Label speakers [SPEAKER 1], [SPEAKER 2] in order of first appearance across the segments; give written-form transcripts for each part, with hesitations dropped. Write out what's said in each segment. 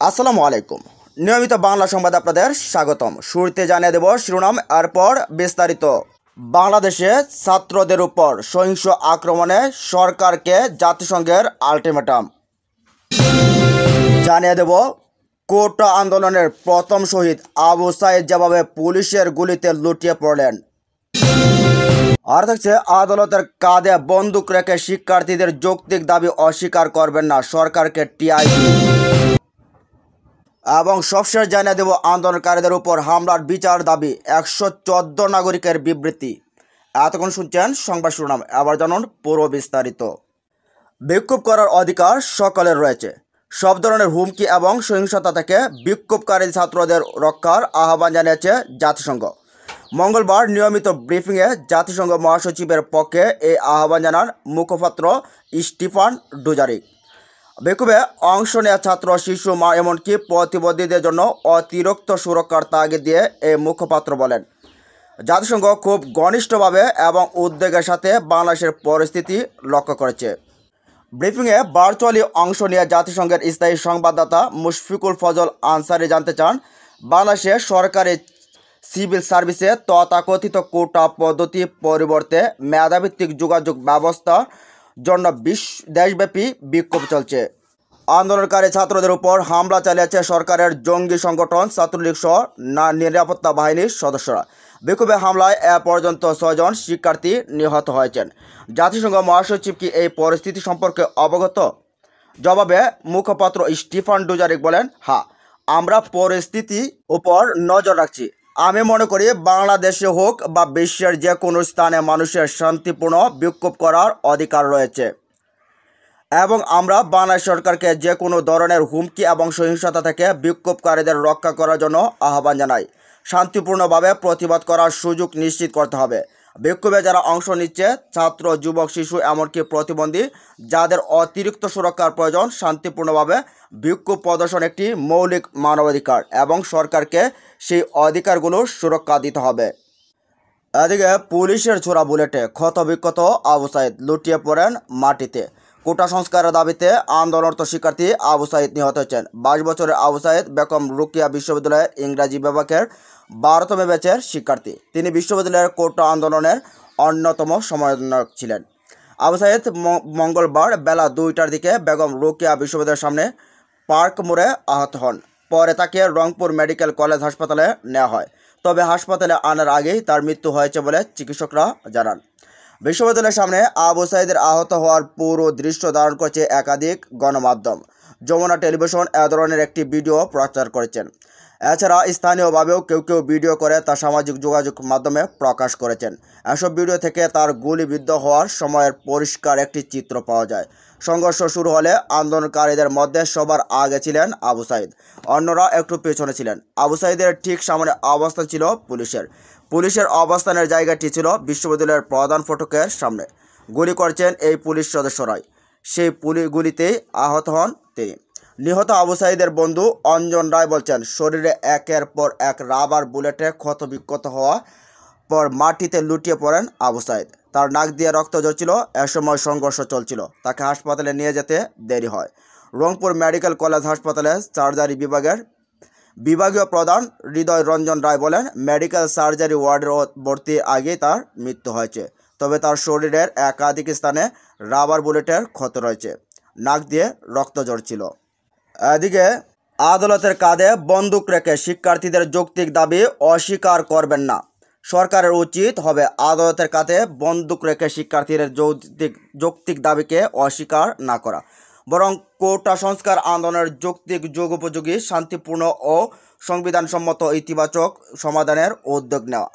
[SPEAKER 1] আসসালামু আলাইকুম। নিয়মিত বাংলা সংবাদ আপনাদের স্বাগতম। শুরুতে জানিয়ে দেব শিরোনাম, এরপর বিস্তারিত। বাংলাদেশে ছাত্রদের উপর সহিংস আক্রমণে সরকারকে জাতিসংঘের আলটিমেটাম। জানিয়ে দেব কোটা আন্দোলনের প্রথম শহীদ আবু সাইদ যেভাবে পুলিশের গুলিতে লুটিয়ে পড়লেন। আর থাকছে, আদালতের কাঁধে বন্দুক রেখে শিক্ষার্থীদের যৌক্তিক দাবি অস্বীকার করবেন না সরকারকে টিআইবি। এবং সবশেষ জানিয়ে দেব আন্দোলনকারীদের উপর হামলার বিচার দাবি, 114 নাগরিকের বিবৃতি। এতক্ষণ শুনছেন সংবাদ শিরোনাম, এবার জানুন পুরো বিস্তারিত। বিক্ষোভ করার অধিকার সকলের রয়েছে। সব ধরনের হুমকি এবং সহিংসতা থেকে বিক্ষোভকারী ছাত্রদের রক্ষার আহ্বান জানিয়েছে জাতিসংঘ। মঙ্গলবার নিয়মিত ব্রিফিংয়ে জাতিসংঘ মহাসচিবের পক্ষে এই আহ্বান জানান মুখপাত্র স্টিফান ডুজারিক। বিক্ষোভে অংশ নেওয়া ছাত্র, শিশু, মা এমনকি প্রতিবন্ধীদের জন্য অতিরিক্ত সুরক্ষার তাগিদ দিয়ে এই মুখপাত্র বলেন, জাতিসংঘ খুব ঘনিষ্ঠভাবে এবং উদ্বেগের সাথে বাংলাদেশের পরিস্থিতি লক্ষ্য করেছে। ব্রিফিংয়ে ভার্চুয়ালি অংশ নিয়ে জাতিসংঘের স্থায়ী সংবাদদাতা মুশফিকুল ফজল আনসারি জানতে চান, বাংলাদেশের সরকারি সিভিল সার্ভিসে তথাকথিত কোটা পদ্ধতি পরিবর্তে মেধাভিত্তিক যোগাযোগ ব্যবস্থার জন্য দেশব্যাপী বিক্ষোভ চলছে। আন্দোলনকারী ছাত্রদের উপর হামলা চালিয়েছে সরকারের জঙ্গি সংগঠন ছাত্রলীগ সহ নিরাপত্তা বাহিনীর সদস্যরা। বিক্ষোভে হামলায় এ পর্যন্ত 6 জন শিক্ষার্থী নিহত হয়েছেন। জাতিসংঘ মহাসচিব কি এই পরিস্থিতি সম্পর্কে অবগত? জবাবে মুখপাত্র স্টিফান ডুজারিক বলেন, হ্যাঁ, আমরা পরিস্থিতির উপর নজর রাখছি। আমি মনে করি বাংলাদেশে হোক বা বিশ্বের যে কোনো স্থানে মানুষের শান্তিপূর্ণ বিক্ষোভ করার অধিকার রয়েছে এবং আমরা বাংলাদেশ সরকারকে যে কোনো ধরনের হুমকি এবং সহিংসতা থেকে বিক্ষোভকারীদের রক্ষা করার জন্য আহ্বান জানাই। শান্তিপূর্ণভাবে প্রতিবাদ করার সুযোগ নিশ্চিত করতে হবে। বিক্ষোভে যারা অংশ নিচ্ছে, ছাত্র, যুবক, শিশু এমনকি প্রতিবন্ধী, যাদের অতিরিক্ত সুরক্ষার প্রয়োজন, শান্তিপূর্ণভাবে বিক্ষোভ প্রদর্শন একটি মৌলিক মানবাধিকার এবং সরকারকে সেই অধিকারগুলোর সুরক্ষা দিতে হবে। এদিকে পুলিশের ছোড়া বুলেটে ক্ষতবিক্ষত আবু সাইদ লুটিয়ে পড়েন মাটিতে। কোটা সংস্কারের দাবিতে আন্দোলনরত শিক্ষার্থী আবু সাইদ নিহত হয়েছেন। 22 বছরের আবু সাইদ বেগম রোকেয়া বিশ্ববিদ্যালয়ের ইংরাজি বিভাগের 12তম ব্যাচের শিক্ষার্থী। তিনি বিশ্ববিদ্যালয়ের কোটা আন্দোলনের অন্যতম সমন্বয়ক ছিলেন। আবু সাইদ মঙ্গলবার বেলা 2টার দিকে বেগম রোকেয়া বিশ্ববিদ্যালয়ের সামনে পার্ক মোড়ে আহত হন। পরে তাকে রংপুর মেডিকেল কলেজ হাসপাতালে নেওয়া হয়, তবে হাসপাতালে আনার আগেই তার মৃত্যু হয়েছে বলে চিকিৎসকরা জানান। বিশ্ববিদ্যালয়ের সামনে আবু সাইদের আহত হওয়ার পুরো দৃশ্য ধারণ করেছে একাধিক গণমাধ্যম। যমুনা টেলিভিশন এ ধরনের একটি ভিডিও প্রচার করেছেন। এছাড়া স্থানীয়ভাবেও কেউ কেউ ভিডিও করে তা সামাজিক যোগাযোগ মাধ্যমে প্রকাশ করেছেন। এসব ভিডিও থেকে তার গুলিবিদ্ধ হওয়ার সময়ের পরিষ্কার একটি চিত্র পাওয়া যায়। সংঘর্ষ শুরু হলে আন্দোলনকারীদের মধ্যে সবার আগে ছিলেন আবু সাইদ, অন্যরা একটু পেছনে ছিলেন। আবু সাইদের ঠিক সামনে অবস্থান ছিল পুলিশের অবস্থানের জায়গাটি ছিল বিশ্ববিদ্যালয়ের প্রধান ফটকের সামনে। গুলি করছেন এই পুলিশ সদস্যরাই। সেই গুলিতেই আহত হন তিনি। নিহত আবু সাইদের বন্ধু অঞ্জন রায় বলছেন, শরীরে একের পর এক রাবার বুলেটে ক্ষতবিক্ষত হওয়া পর মাটিতে লুটিয়ে পড়েন আবু সাইদ। তার নাক দিয়ে রক্ত ঝরছিল। এসময় সংঘর্ষ চলছিল। তাকে হাসপাতালে নিয়ে যেতে দেরি হয়। রংপুর মেডিকেল কলেজ হাসপাতালে সার্জারি বিভাগীয় প্রধান হৃদয় রঞ্জন রায় বলেন, মেডিকেল সার্জারি ওয়ার্ডের ভর্তির আগেই তার মৃত্যু হয়েছে, তবে তার শরীরের একাধিক স্থানে রাবার বুলেটের ক্ষত রয়েছে। নাক দিয়ে রক্ত ঝরছিল। এদিকে আদালতের কাঁধে বন্দুক রেখে শিক্ষার্থীদের যৌক্তিক দাবি অস্বীকার করবেন না। সরকারের উচিত হবে আদালতের কাঁধে বন্দুক রেখে শিক্ষার্থীদের যৌক্তিক দাবিকে অস্বীকার না করা, বরং কোটা সংস্কার আন্দোলনের যৌক্তিক, যুগোপযোগী, শান্তিপূর্ণ ও সংবিধানসম্মত ইতিবাচক সমাধানের উদ্যোগ নেওয়া।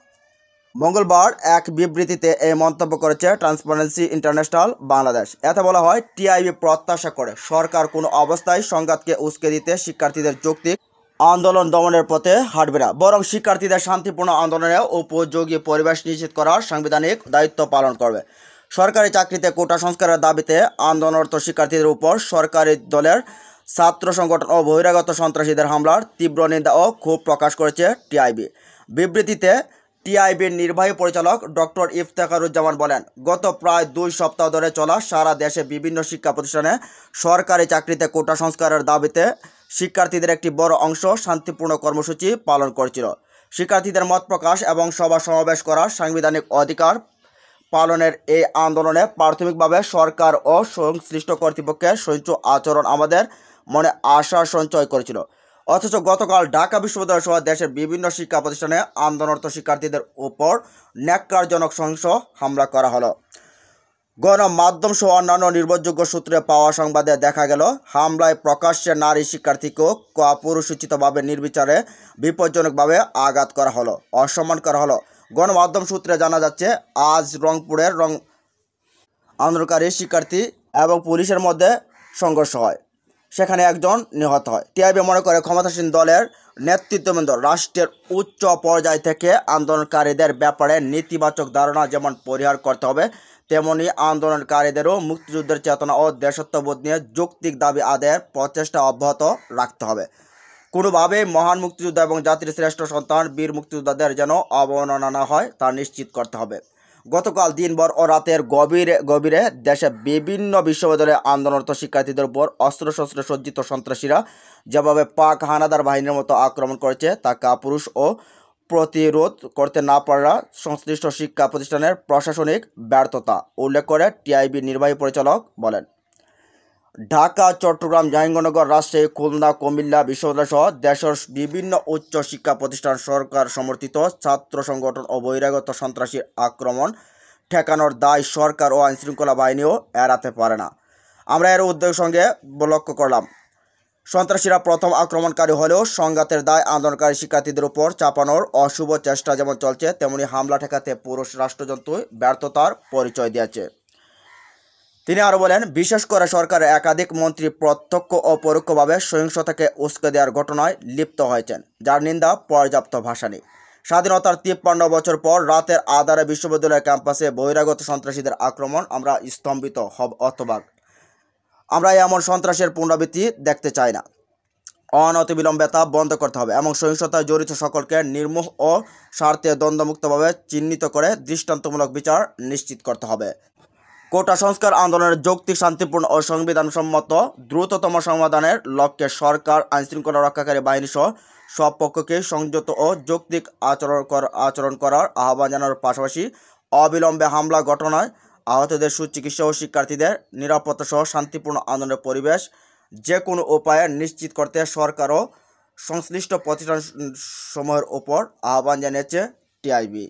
[SPEAKER 1] মঙ্গলবার এক বিবৃতিতে এই মন্তব্য করেছে ট্রান্সপারেন্সি ইন্টারন্যাশনাল বাংলাদেশ। এতে বলা হয়, টিআইবি প্রত্যাশা করে সরকার কোনো অবস্থায় সংঘাতকে উস্কে দিতে শিক্ষার্থীদের যৌক্তিক আন্দোলন দমনের পথে হাঁটবে না, বরং শিক্ষার্থীদের শান্তিপূর্ণ আন্দোলনে উপযোগী পরিবেশ নিশ্চিত করার সাংবিধানিক দায়িত্ব পালন করবে। সরকারি চাকরিতে কোটা সংস্কারের দাবিতে আন্দোলনরত শিক্ষার্থীদের উপর সরকারি দলের ছাত্র সংগঠন ও বহিরাগত সন্ত্রাসীদের হামলার তীব্র নিন্দা ও ক্ষোভ প্রকাশ করেছে টিআইবি। বিবৃতিতে টিআইবির নির্বাহী পরিচালক ডক্টর ইফতেখারুজ্জামান বলেন, গত প্রায় 2 সপ্তাহ ধরে চলা সারা দেশে বিভিন্ন শিক্ষা প্রতিষ্ঠানে সরকারি চাকরিতে কোটা সংস্কারের দাবিতে শিক্ষার্থীদের একটি বড় অংশ শান্তিপূর্ণ কর্মসূচি পালন করছিল। শিক্ষার্থীদের মত প্রকাশ এবং সভা সমাবেশ করার সাংবিধানিক অধিকার পালনের এই আন্দোলনে প্রাথমিকভাবে সরকার ও সংশ্লিষ্ট কর্তৃপক্ষের সহিংস আচরণ আমাদের মনে আশা সঞ্চয় করেছিল। অথচ গতকাল ঢাকা বিশ্ববিদ্যালয় সহ দেশের বিভিন্ন শিক্ষা প্রতিষ্ঠানে আন্দোলনরত শিক্ষার্থীদের উপর ন্যাক্কারজনক সহিংস হামলা করা হলো। গণমাধ্যম সহ অন্যান্য নির্ভরযোগ্য সূত্রে পাওয়া সংবাদে দেখা গেল, হামলায় প্রকাশ্যে নারী শিক্ষার্থীকেও কাপুরুষোচিতভাবে নির্বিচারে বিপজ্জনকভাবে আঘাত করা হলো, অসম্মান করা হলো। গণমাধ্যম সূত্রে জানা যাচ্ছে, আজ রংপুরের আন্দোলনকারী শিক্ষার্থী এবং পুলিশের মধ্যে সংঘর্ষ হয়, সেখানে একজন নিহত হয়। টিআইবি মনে করে ক্ষমতাসীন দলের নেতৃত্ববৃন্দ রাষ্ট্রের উচ্চ পর্যায় থেকে আন্দোলনকারীদের ব্যাপারে নেতিবাচক ধারণা যেমন পরিহার করতে হবে, তেমনি আন্দোলনকারীদেরও মুক্তিযুদ্ধের চেতনা ও দেশত্ববোধ নিয়ে যৌক্তিক দাবি আদায়ের প্রচেষ্টা অব্যাহত রাখতে হবে। কোনোভাবেই মহান মুক্তিযোদ্ধা এবং জাতির শ্রেষ্ঠ সন্তান বীর মুক্তিযোদ্ধাদের যেন অবমাননা না হয় তা নিশ্চিত করতে হবে। গতকাল দিনভর ও রাতের গভীরে দেশে বিভিন্ন বিশ্ববিদ্যালয়ে আন্দোলনরত শিক্ষার্থীদের উপর অস্ত্রশস্ত্রে সজ্জিত সন্ত্রাসীরা যেভাবে পাক হানাদার বাহিনীর মতো আক্রমণ করেছে তা কাপুরুষ ও প্রতিরোধ করতে না পারা সংশ্লিষ্ট শিক্ষা প্রতিষ্ঠানের প্রশাসনিক ব্যর্থতা উল্লেখ করে টিআইবি নির্বাহী পরিচালক বলেন, ঢাকা, চট্টগ্রাম, জাহাঙ্গীরনগর, রাজশাহী, খুলনা, কুমিল্লা বিশ্ববিদ্যালয় সহ দেশের বিভিন্ন উচ্চ শিক্ষা প্রতিষ্ঠান সরকার সমর্থিত ছাত্র সংগঠন ও বহিরাগত সন্ত্রাসীর আক্রমণ ঠেকানোর দায় সরকার ও আইনশৃঙ্খলা বাহিনীও এড়াতে পারে না। আমরা এর উদ্যোগের সঙ্গে লক্ষ্য করলাম, সন্ত্রাসীরা প্রথম আক্রমণকারী হলেও সংঘাতের দায় আন্দোলনকারী শিক্ষার্থীদের উপর চাপানোর অশুভ চেষ্টা যেমন চলছে, তেমনি হামলা ঠেকাতে পুরো রাষ্ট্রযন্ত্র ব্যর্থতার পরিচয় দিয়েছে। তিনি আরও বলেন, বিশেষ করে সরকারের একাধিক মন্ত্রী প্রত্যক্ষ ও পরোক্ষভাবে সহিংসতাকে উস্কে দেওয়ার ঘটনায় লিপ্ত হয়েছেন, যার নিন্দা পর্যাপ্ত ভাষা নেই। স্বাধীনতার 53 বছর পর রাতের আধারে বিশ্ববিদ্যালয় ক্যাম্পাসে বহিরাগত সন্ত্রাসীদের আক্রমণ আমরা স্তম্ভিত অথবা আমরা এমন সন্ত্রাসের পুনরাবৃত্তি দেখতে চাই না। অনতিবিলম্বে তা বন্ধ করতে হবে এবং সহিংসতায় জড়িত সকলকে নির্মূল ও স্বার্থে দ্বন্দ্বমুক্তভাবে চিহ্নিত করে দৃষ্টান্তমূলক বিচার নিশ্চিত করতে হবে। কোটা সংস্কার আন্দোলনের যৌক্তিক, শান্তিপূর্ণ ও সংবিধানসম্মত দ্রুততম সমাধানের লক্ষ্যে সরকার, আইনশৃঙ্খলা রক্ষাকারী বাহিনী সহ সব পক্ষকে সংযত ও যৌক্তিক আচরণ করার আহ্বান জানানোর পাশাপাশি অবিলম্বে হামলা ঘটনায় আহতদের সুচিকিৎসা ও শিক্ষার্থীদের নিরাপত্তা সহ শান্তিপূর্ণ আন্দোলনের পরিবেশ যে কোনো উপায়ে নিশ্চিত করতে সরকার ও সংশ্লিষ্ট প্রতিষ্ঠানসমূহের ওপর আহ্বান জানিয়েছে টিআইবি।